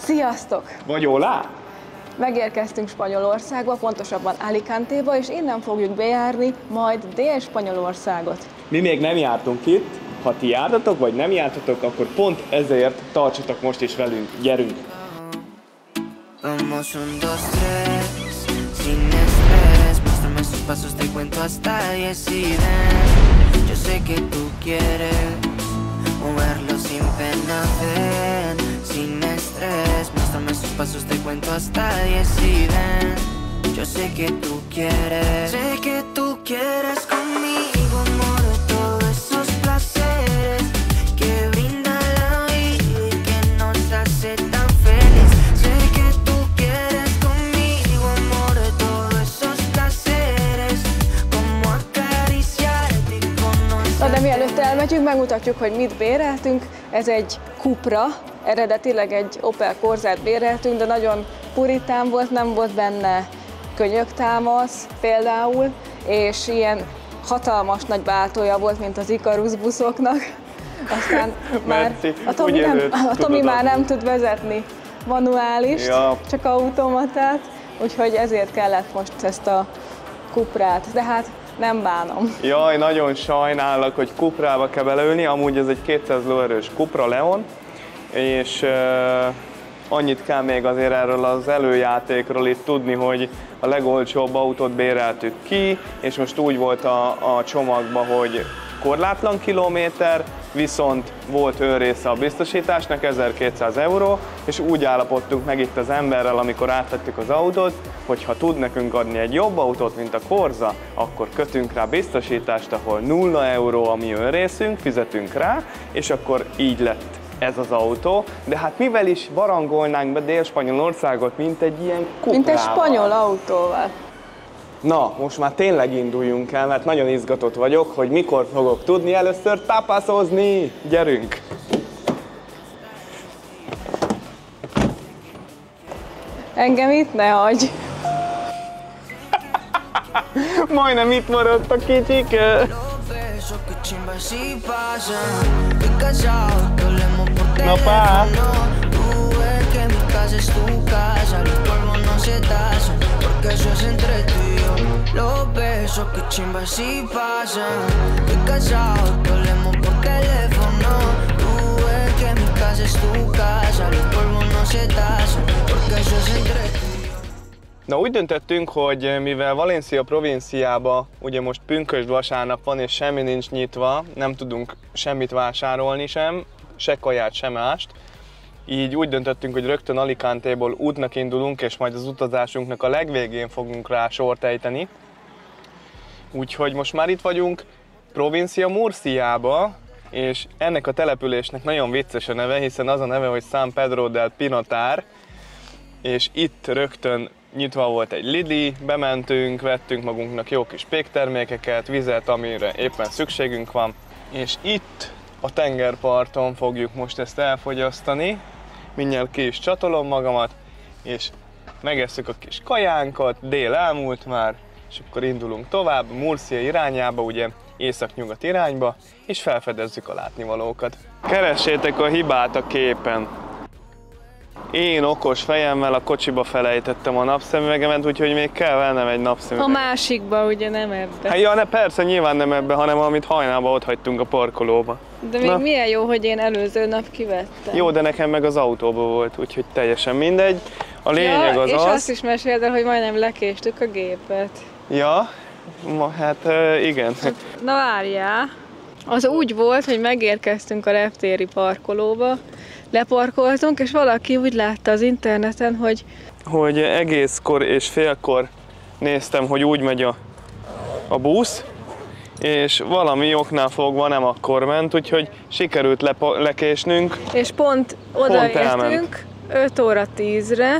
Sziasztok! Vagy olá? Megérkeztünk Spanyolországba, pontosabban Alicantéba, és innen fogjuk bejárni majd Dél-Spanyolországot. Mi még nem jártunk itt, ha ti jártatok, vagy nem jártatok, akkor pont ezért tartsatok most is velünk, gyerünk! Vamos 1, 2, 3, sin estrés. Muéstrame sus pasos, te cuento hasta 10 y ven. Yo sé que tú quieres moverlo sin pena, ven, sin estrés. Muéstrame sus pasos, te cuento hasta 10 y ven. Yo sé que tú quieres conmigo, amor, todos esos placeres que brinda la vida y que nos hace tan feliz. Sé que tú quieres conmigo, amor, todos esos placeres, como acariciarte y conocer. Na de mielőtt elmegyünk, megmutatjuk, hogy mit béreltünk. Ez egy Cupra, eredetileg egy Opel Corzát béreltünk, de nagyon puritán volt, nem volt benne könyöktámasz például, és ilyen hatalmas nagy váltója volt, mint az Icarus buszoknak. Aztán már a Tomi már nem tud vezetni manuálist, ja, csak automatát, úgyhogy ezért kellett most ezt a Cuprát, de hát nem bánom. Jaj, nagyon sajnálok, hogy Cuprába kell beleülni, amúgy ez egy 200 lóerős Cupra Leon, és annyit kell még azért erről az előjátékról itt tudni, hogy a legolcsóbb autót béreltük ki, és most úgy volt a csomagban, hogy korlátlan kilométer, viszont volt önrésze a biztosításnak, 1200 euró, és úgy állapodtunk meg itt az emberrel, amikor átvettük az autót, hogy ha tud nekünk adni egy jobb autót, mint a Corza, akkor kötünk rá biztosítást, ahol 0 euró a mi önrészünk, fizetünk rá, és akkor így lett ez az autó, de hát mivel is barangolnánk be Dél-Spanyolországot, mint egy ilyen Cuprával. Mint egy spanyol autóval. Na, most már tényleg induljunk el, mert nagyon izgatott vagyok, hogy mikor fogok tudni először tapaszozni. Gyerünk! Engem itt ne hagyj! Majdnem itt maradt a kicsike! No pa. Los besos que chimba si pasan. Estoy cansado que hablemos por teléfono. Tú ves que mi casa es tu casa. Los polvos no se tasan porque eso es entre tú. Na, úgy döntöttünk, hogy mivel Valencia provinciába ugye most pünkösd vasárnap van és semmi nincs nyitva, nem tudunk semmit vásárolni sem, se kaját, se mást, így úgy döntöttünk, hogy rögtön Alicantéból útnak indulunk, és majd az utazásunknak a legvégén fogunk rá sort ejteni. Úgyhogy most már itt vagyunk Provincia Murciába, és ennek a településnek nagyon vicces a neve, hiszen az a neve, hogy San Pedro del Pinatar, és itt rögtön nyitva volt egy Lidl, bementünk, vettünk magunknak jó kis péktermékeket, vizet, amire éppen szükségünk van, és itt a tengerparton fogjuk most ezt elfogyasztani. Mindjárt ki is csatolom magamat, és megesszük a kis kajánkat, dél elmúlt már, és akkor indulunk tovább, Murcia irányába, ugye észak-nyugat irányba, és felfedezzük a látnivalókat. Keressétek a hibát a képen! Én okos fejemmel a kocsiba felejtettem a napszemüvegemet, úgyhogy még kell vennem egy napszemüveget. A másikba, ugye nem ebbe. Hát ja, ne, persze, nyilván nem ebbe, hanem amit hajnalban ott hagytunk a parkolóba. De még milyen jó, hogy én előző nap kivettem. Jó, de nekem meg az autóban volt, úgyhogy teljesen mindegy. A lényeg az és az... azt is meséld el, hogy majdnem lekéstük a gépet. Ja, hát igen. Na várjál! Az úgy volt, hogy megérkeztünk a reptéri parkolóba, leparkoltunk, és valaki úgy látta az interneten, hogy egészkor és félkor néztem, hogy úgy megy a busz, és valami oknál fogva nem akkor ment, úgyhogy sikerült lekésnünk. És pont odaértünk 5 óra 10-re,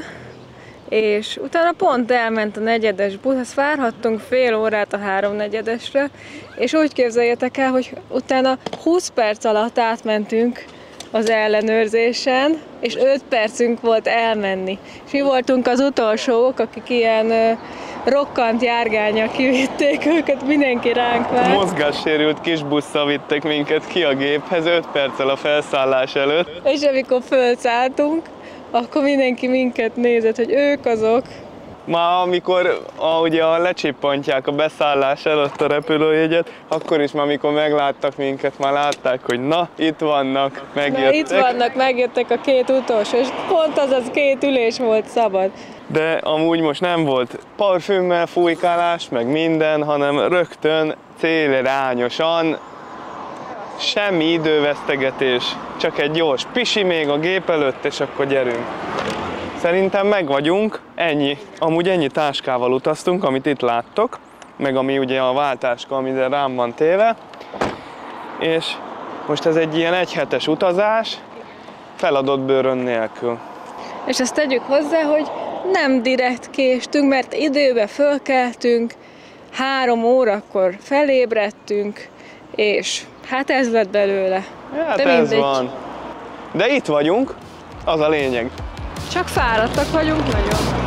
és utána pont elment a negyedes busz, azt várhattunk fél órát a 3/4-esre, és úgy képzeljétek el, hogy utána 20 perc alatt átmentünk az ellenőrzésen, és 5 percünk volt elmenni. És mi voltunk az utolsók, akik ilyen rokkant járgánnyal kivitték őket, mindenki ránk várt. Mozgássérült kis busszal vittek minket ki a géphez 5 perccel a felszállás előtt. És amikor fölszálltunk, akkor mindenki minket nézett, hogy ők azok. Már amikor ugye lecsippantják a beszállás előtt a repülőjegyet, akkor is már amikor megláttak minket, már látták, hogy na, itt vannak, megjöttek. Na, itt vannak, megjöttek a két utolsó, és pont az két ülés volt szabad. De amúgy most nem volt parfümmel fújkálás, meg minden, hanem rögtön célirányosan, semmi idővesztegetés, csak egy gyors pisi még a gép előtt, és akkor gyerünk. Szerintem meg vagyunk, ennyi. Amúgy ennyi táskával utaztunk, amit itt láttok, meg ami ugye a váltáska, amire rám van téve. És most ez egy ilyen egyhetes utazás, feladott bőrön nélkül. És ezt tegyük hozzá, hogy nem direkt késtünk, mert időbe fölkeltünk, 3 órakor felébredtünk, és hát ez lett belőle. Hát de ez van. De itt vagyunk, az a lényeg. Csak fáradtak vagyunk nagyon.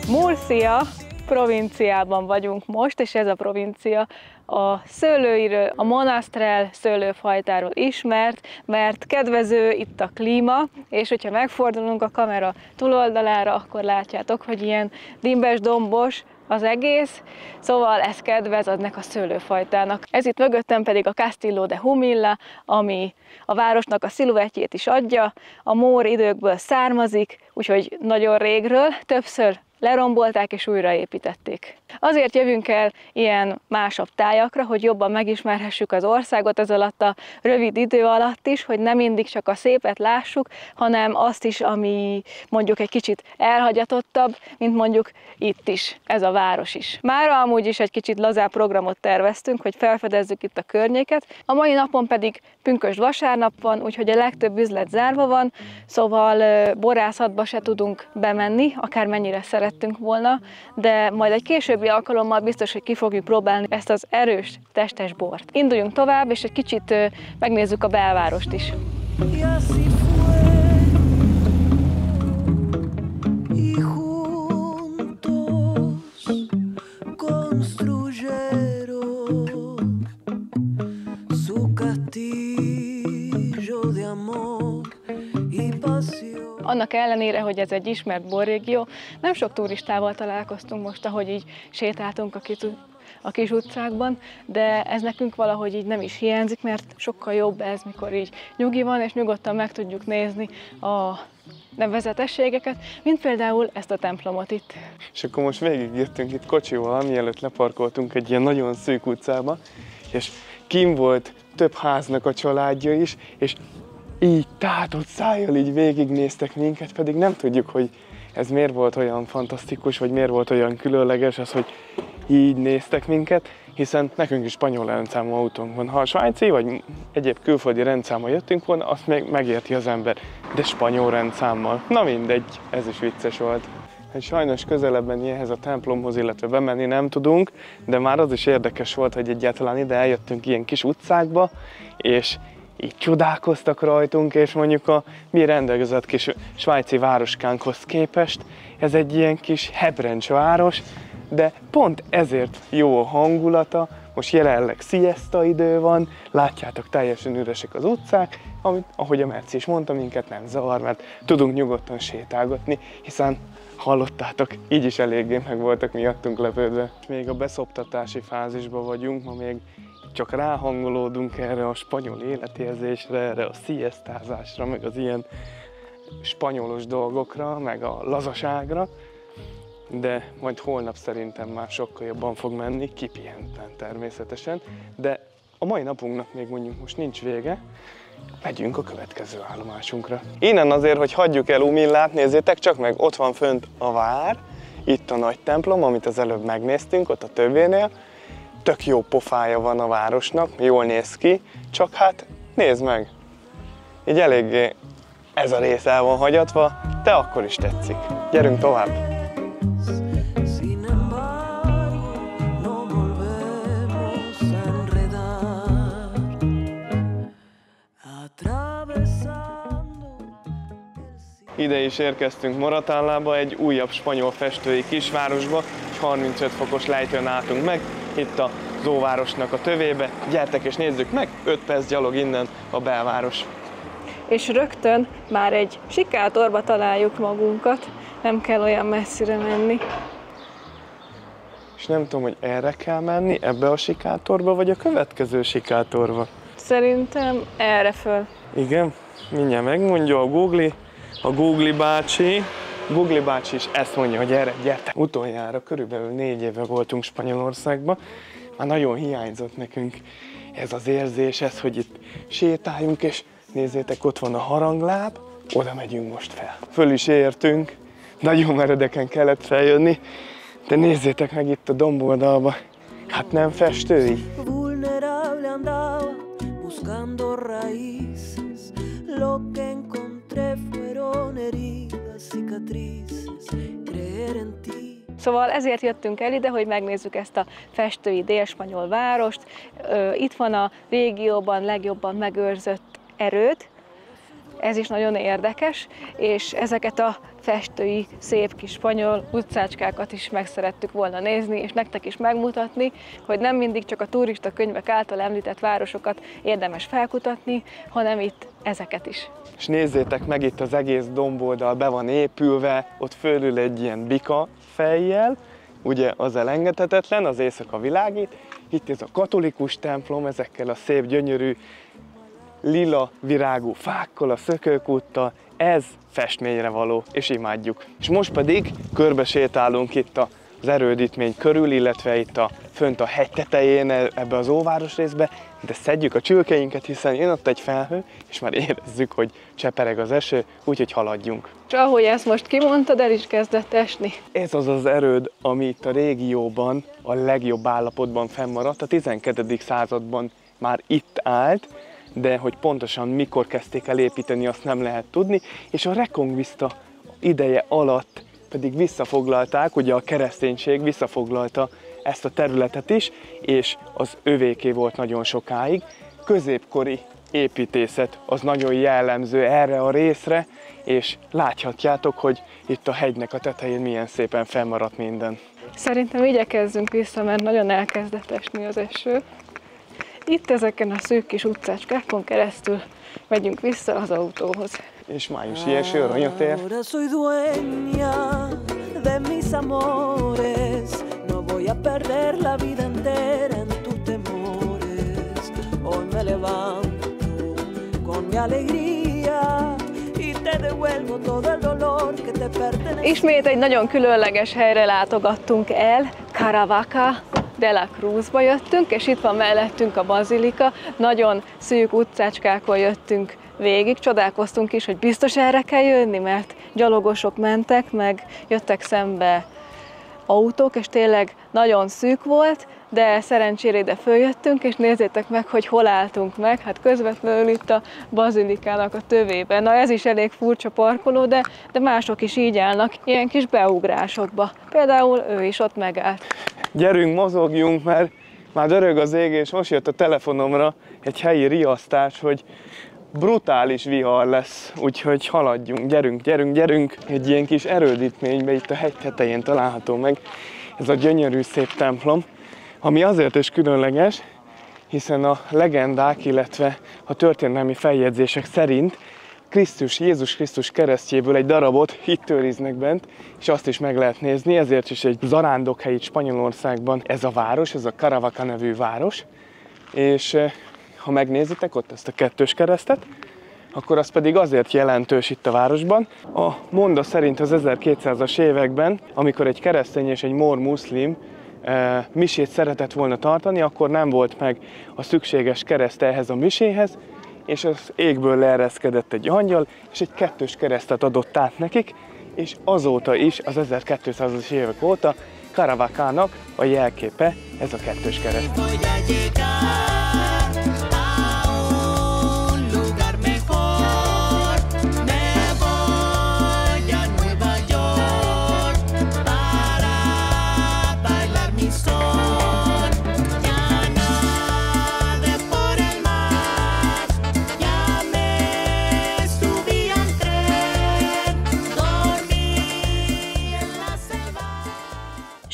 Murcia provinciában vagyunk most, és ez a provincia a szőlőiről, a Monastrell szőlőfajtáról ismert, mert kedvező itt a klíma, és hogyha megfordulunk a kamera túloldalára, akkor látjátok, hogy ilyen dimbes, dombos az egész, szóval ez kedvez adnak a szőlőfajtának. Ez itt mögöttem pedig a Castillo de Humilla, ami a városnak a sziluettjét is adja, a mór időkből származik, úgyhogy nagyon régről, többször lerombolták és újraépítették. Azért jövünk el ilyen másabb tájakra, hogy jobban megismerhessük az országot ez alatt a rövid idő alatt is, hogy nem mindig csak a szépet lássuk, hanem azt is, ami mondjuk egy kicsit elhagyatottabb, mint mondjuk itt is, ez a város is. Mára amúgy is egy kicsit lazább programot terveztünk, hogy felfedezzük itt a környéket. A mai napon pedig pünkösd vasárnap van, úgyhogy a legtöbb üzlet zárva van, szóval borászatba se tudunk bemenni, akármennyire szerettünk volna, de majd egy későbbi alkalommal biztos, hogy ki fogjuk próbálni ezt az erős, testes bort. Induljunk tovább, és egy kicsit megnézzük a belvárost is. Annak ellenére, hogy ez egy ismert borrégió, nem sok turistával találkoztunk most, ahogy így sétáltunk a kis utcákban, de ez nekünk valahogy így nem is hiányzik, mert sokkal jobb ez, mikor így nyugi van, és nyugodtan meg tudjuk nézni a nevezetességeket, mint például ezt a templomot itt. És akkor most végigjöttünk itt kocsival, mielőtt leparkoltunk egy ilyen nagyon szűk utcába, és kim volt több háznak a családja is, és így tátott szájjal így végignéztek minket, pedig nem tudjuk, hogy ez miért volt olyan fantasztikus, vagy miért volt olyan különleges az, hogy így néztek minket, hiszen nekünk is spanyol rendszámú autónk van. Ha a svájci vagy egyéb külföldi rendszámmal jöttünk volna, azt még megérti az ember, de spanyol rendszámmal. Na mindegy, ez is vicces volt. Sajnos közelebb menni ehhez a templomhoz, illetve bemenni nem tudunk, de már az is érdekes volt, hogy egyáltalán ide eljöttünk ilyen kis utcákba, és így csodálkoztak rajtunk, és mondjuk a mi rendelkezett kis svájci városkánkhoz képest ez egy ilyen kis hebrencs város, de pont ezért jó a hangulata. Most jelenleg siesta idő van, látjátok, teljesen üresek az utcák, amit, ahogy a Merci is mondta, minket nem zavar, mert tudunk nyugodtan sétálgatni, hiszen hallottátok, így is eléggé meg voltak miattunk lepődve. Még a beszoptatási fázisban vagyunk, ma még csak ráhangolódunk erre a spanyol életérzésre, erre a siestázásra, meg az ilyen spanyolos dolgokra, meg a lazaságra, de majd holnap szerintem már sokkal jobban fog menni, kipihenten természetesen, de a mai napunknak még mondjuk most nincs vége, megyünk a következő állomásunkra. Innen azért, hogy hagyjuk el Humillát, nézzétek csak meg, ott van fönt a vár, itt a nagy templom, amit az előbb megnéztünk, ott a tövénél. Tök jó pofája van a városnak, jól néz ki, csak hát nézd meg, így eléggé ez a rész el van hagyatva, de akkor is tetszik. Gyerünk tovább! ide is érkeztünk Moratallába, egy újabb spanyol festői kisvárosba, és 35 fokos lejtőn álltunk meg, itt az óvárosnak a tövébe. Gyertek és nézzük meg, 5 perc gyalog innen a belváros. És rögtön már egy sikátorba találjuk magunkat, nem kell olyan messzire menni. És nem tudom, hogy erre kell menni, ebbe a sikátorba, vagy a következő sikátorba. Szerintem erre föl. Igen, mindjárt megmondja a Google bácsi. Google bácsi is ezt mondja, hogy erre gyertek. Utoljára körülbelül 4 éve voltunk Spanyolországban. Már nagyon hiányzott nekünk ez az érzés, ez, hogy itt sétáljunk, és nézzétek, ott van a harangláb, oda megyünk most fel. Föl is értünk, nagyon meredeken kellett feljönni, de nézzétek meg itt a domboldalba, hát nem festői. Szóval ezért jöttünk el ide, hogy megnézzük ezt a festői délspanyol várost. Itt van a régióban legjobban megőrzött erőd, ez is nagyon érdekes, és ezeket a festői, szép kis spanyol utcácskákat is meg szerettük volna nézni, és nektek is megmutatni, hogy nem mindig csak a turista könyvek által említett városokat érdemes felkutatni, hanem itt ezeket is. És nézzétek meg, itt az egész domboldal be van épülve, ott fölül egy ilyen bika fejjel, ugye az elengedhetetlen, az éjszaka világít. Itt ez a katolikus templom, ezekkel a szép, gyönyörű, lila virágú fákkal, a szökőkúttal, ez festményre való, és imádjuk. És most pedig körbe sétálunk itt az erődítmény körül, illetve itt fönt a hegy tetején, ebbe az óváros részbe, de szedjük a csülkeinket, hiszen jön ott egy felhő, és már érezzük, hogy csepereg az eső, úgyhogy haladjunk. És ahogy ezt most kimondtad, el is kezdett esni. Ez az az erőd, ami itt a régióban a legjobb állapotban fennmaradt, a 12. században már itt állt, de hogy pontosan mikor kezdték el építeni, azt nem lehet tudni, és a Reconquista ideje alatt pedig visszafoglalták, ugye a kereszténység visszafoglalta ezt a területet is, és az övéké volt nagyon sokáig. Középkori építészet az nagyon jellemző erre a részre, és láthatjátok, hogy itt a hegynek a tetején milyen szépen fennmaradt minden. Szerintem igyekezzünk vissza, mert nagyon elkezdett esni az eső. Itt ezeken a szűk kis utcácskákon keresztül megyünk vissza az autóhoz. És májusi eső aranyatér. Ismét egy nagyon különleges helyre látogattunk el, Caravaca de la Cruzba jöttünk, és itt van mellettünk a bazilika. Nagyon szűk utcácskákon jöttünk végig, csodálkoztunk is, hogy biztos erre kell jönni, mert gyalogosok mentek, meg jöttek szembe autók, és tényleg nagyon szűk volt, de szerencsére ide följöttünk, és nézzétek meg, hogy hol álltunk meg, hát közvetlenül itt a bazilikának a tövében. Na ez is elég furcsa parkoló, de mások is így állnak, ilyen kis beugrásokba. Például ő is ott megállt. Gyerünk, mozogjunk, mert már dörög az ég, és most jött a telefonomra egy helyi riasztás, hogy brutális vihar lesz, úgyhogy haladjunk, gyerünk. Egy ilyen kis erődítménybe itt a hegy tetején található meg ez a gyönyörű szép templom, ami azért is különleges, hiszen a legendák, illetve a történelmi feljegyzések szerint Jézus Krisztus keresztjéből egy darabot itt őriznek bent, és azt is meg lehet nézni, ezért is egy zarándokhely itt Spanyolországban ez a város, ez a Caravaca nevű város, és ha megnézitek ott ezt a kettős keresztet, akkor az pedig azért jelentős itt a városban. A monda szerint az 1200-as években, amikor egy keresztény és egy muszlim misét szeretett volna tartani, akkor nem volt meg a szükséges kereszt ehhez a miséhez, és az égből leereszkedett egy angyal, és egy kettős keresztet adott át nekik, és azóta is, az 1200-as évek óta Caravacának a jelképe ez a kettős kereszt.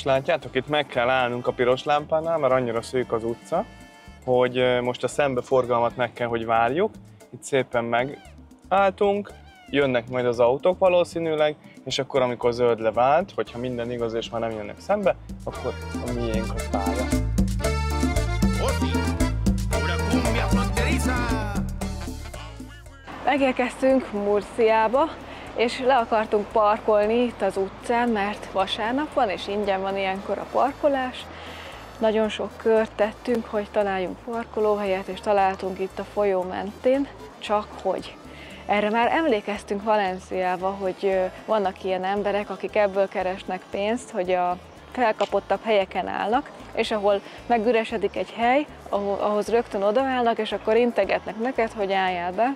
látjátok, itt meg kell állnunk a piros lámpánál, mert annyira szűk az utca, hogy most a szembeforgalmat meg kell, hogy várjuk. Itt szépen megálltunk, jönnek majd az autók valószínűleg, és akkor amikor zöldre vált, hogyha minden igaz és már nem jönnek szembe, akkor a miénk a pálya. Megérkeztünk Murciába, és le akartunk parkolni itt az utcán, mert vasárnap van, és ingyen van ilyenkor a parkolás. Nagyon sok kört tettünk, hogy találjunk parkolóhelyet, és találtunk itt a folyó mentén, csak hogy erre már emlékeztünk Valenciába, hogy vannak ilyen emberek, akik ebből keresnek pénzt, hogy a felkapottabb helyeken állnak, és ahol megüresedik egy hely, ahhoz rögtön odaállnak, és akkor integetnek neked, hogy álljál be.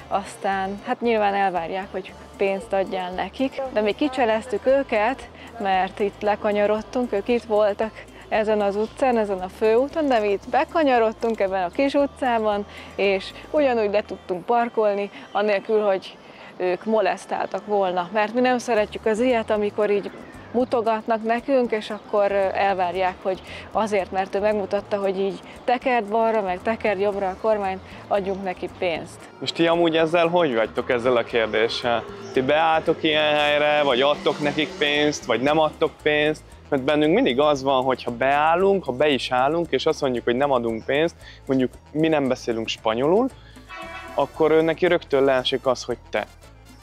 Aztán hát nyilván elvárják, hogy pénzt adjál nekik, de mi kicseleztük őket, mert itt lekanyarodtunk, ők itt voltak ezen az utcán, ezen a főúton, de mi itt bekanyarodtunk ebben a kis utcában, és ugyanúgy le tudtunk parkolni, anélkül, hogy ők molesztáltak volna. Mert mi nem szeretjük az ilyet, amikor így mutogatnak nekünk, és akkor elvárják, hogy azért, mert ő megmutatta, hogy így tekerd balra, meg tekerd jobbra a kormányt, adjunk neki pénzt. És ti amúgy ezzel hogy vagytok ezzel a kérdéssel? Ti beálltok ilyen helyre, vagy adtok nekik pénzt, vagy nem adtok pénzt? Mert bennünk mindig az van, hogy ha beállunk, ha be is állunk, és azt mondjuk, hogy nem adunk pénzt, mondjuk mi nem beszélünk spanyolul, akkor ő neki rögtön leesik az, hogy te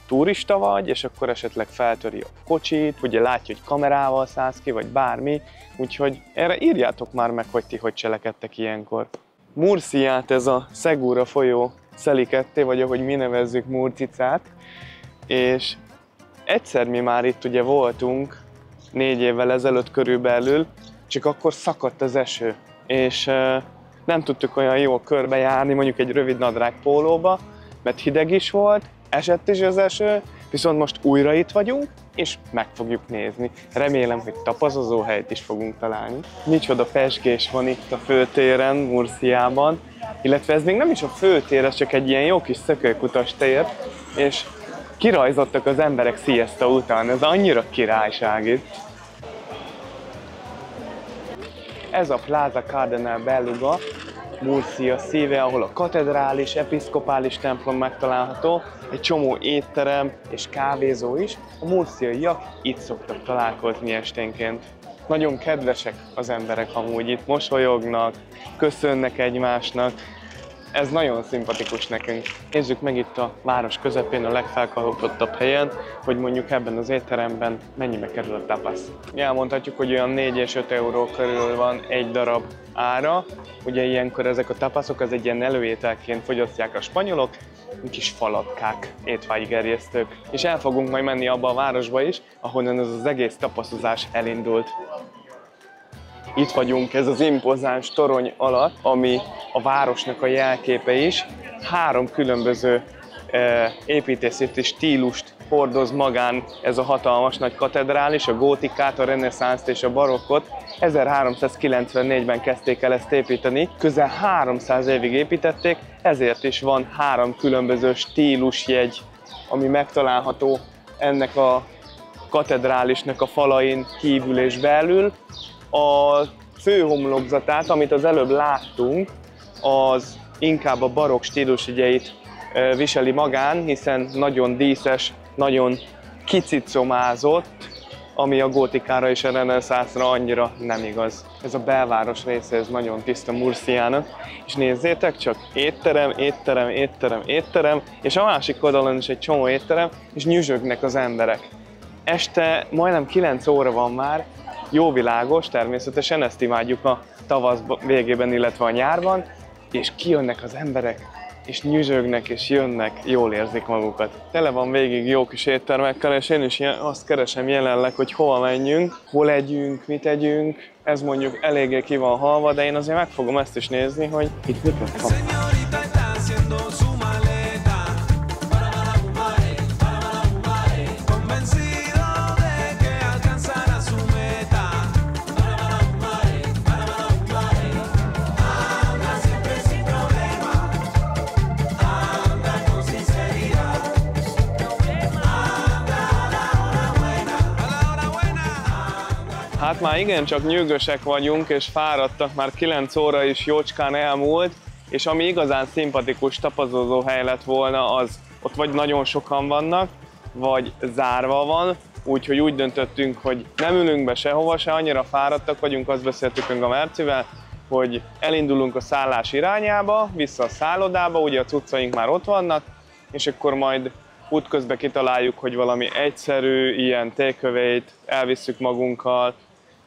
turista vagy, és akkor esetleg feltöri a kocsit, ugye látja, hogy kamerával szállsz ki, vagy bármi, úgyhogy erre írjátok már meg, hogy ti hogy cselekedtek ilyenkor. Murciát, ez a Segura folyó szeli ketté, vagy ahogy mi nevezzük, Murcicát, és egyszer mi már itt ugye voltunk, 4 évvel ezelőtt körülbelül, csak akkor szakadt az eső, és nem tudtuk olyan jól körbejárni, mondjuk egy rövid nadrág pólóba, mert hideg is volt, esett is az eső, viszont most újra itt vagyunk, és meg fogjuk nézni. Remélem, hogy tapaszozó helyt is fogunk találni. Micsoda pezsgés van itt a főtéren, Murciában, illetve ez még nem is a főtér, ez csak egy ilyen jó kis szökőkutas tér, és kirajzottak az emberek siesta után, ez annyira királyság itt. Ez a Plaza Cardenal Belluga, Murcia szíve, ahol a katedrális, episzkopális templom megtalálható, egy csomó étterem és kávézó is. A murciaiak itt szoktak találkozni esténként. Nagyon kedvesek az emberek amúgy, itt mosolyognak, köszönnek egymásnak. Ez nagyon szimpatikus nekünk. Nézzük meg itt a város közepén, a legfelkapottabb helyen, hogy mondjuk ebben az étteremben mennyibe kerül a tapas. Elmondhatjuk, hogy olyan 4 és 5 euró körül van egy darab ára. Ugye ilyenkor ezek a tapaszok, az egy ilyen előételként fogyasztják a spanyolok, kis falatkák, étvágygerjesztők. És el fogunk majd menni abba a városba is, ahonnan ez az egész tapaszozás elindult. Itt vagyunk, ez az impozáns torony alatt, ami a városnak a jelképe is. 3 különböző építészeti stílust hordoz magán ez a hatalmas nagy katedrális, a gótikát, a reneszánszt és a barokkot. 1394-ben kezdték el ezt építeni, közel 300 évig építették, ezért is van 3 különböző stílusjegy, ami megtalálható ennek a katedrálisnak a falain kívül és belül. A főhomlokzatát, amit az előbb láttunk, az inkább a barokk stílusjegyeit viseli magán, hiszen nagyon díszes, nagyon kicicomázott, ami a gótikára és a reneszánszra annyira nem igaz. Ez a belváros része, ez nagyon tiszta Murciának. És nézzétek csak, étterem, étterem, étterem, étterem, és a másik oldalon is egy csomó étterem, és nyüzsögnek az emberek. Este majdnem 9 óra van már, jó világos, természetesen ezt imádjuk a tavasz végében, illetve a nyárban, és kijönnek az emberek, és nyüzsögnek, és jönnek, jól érzik magukat. Tele van végig jó kis éttermekkel, és én is azt keresem jelenleg, hogy hova menjünk, hol együnk, mit együnk. Ez mondjuk eléggé ki van halva, de én azért meg fogom ezt is nézni, hogy itt mit van. Hát már igencsak nyűgösek vagyunk és fáradtak, már 9 óra is jócskán elmúlt, és ami igazán szimpatikus tapadozó hely lett volna, az ott vagy nagyon sokan vannak, vagy zárva van, úgyhogy úgy döntöttünk, hogy nem ülünk be sehova se, annyira fáradtak vagyunk, azt beszéltük meg a Mercivel, hogy elindulunk a szállás irányába, vissza a szállodába, ugye a cuccaink már ott vannak, és akkor majd útközben kitaláljuk, hogy valami egyszerű, ilyen takeaway-t elvisszük magunkkal,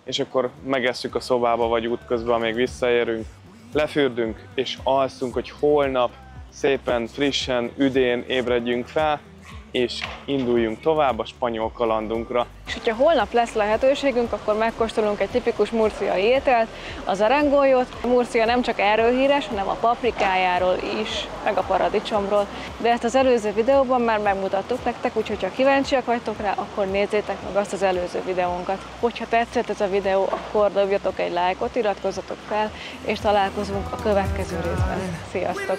és akkor megesszük a szobába, vagy útközben, amíg visszaérünk, lefürdünk és alszunk, hogy holnap szépen, frissen, üdén ébredjünk fel, és induljunk tovább a spanyol kalandunkra. És hogyha holnap lesz lehetőségünk, akkor megkóstolunk egy tipikus murciai ételt, az arengójót. Murcia nem csak erről híres, hanem a paprikájáról is, meg a paradicsomról. De ezt az előző videóban már megmutattuk nektek, úgyhogy ha kíváncsiak vagytok rá, akkor nézzétek meg azt az előző videónkat. Hogyha tetszett ez a videó, akkor dobjatok egy lájkot, iratkozzatok fel, és találkozunk a következő részben. Sziasztok!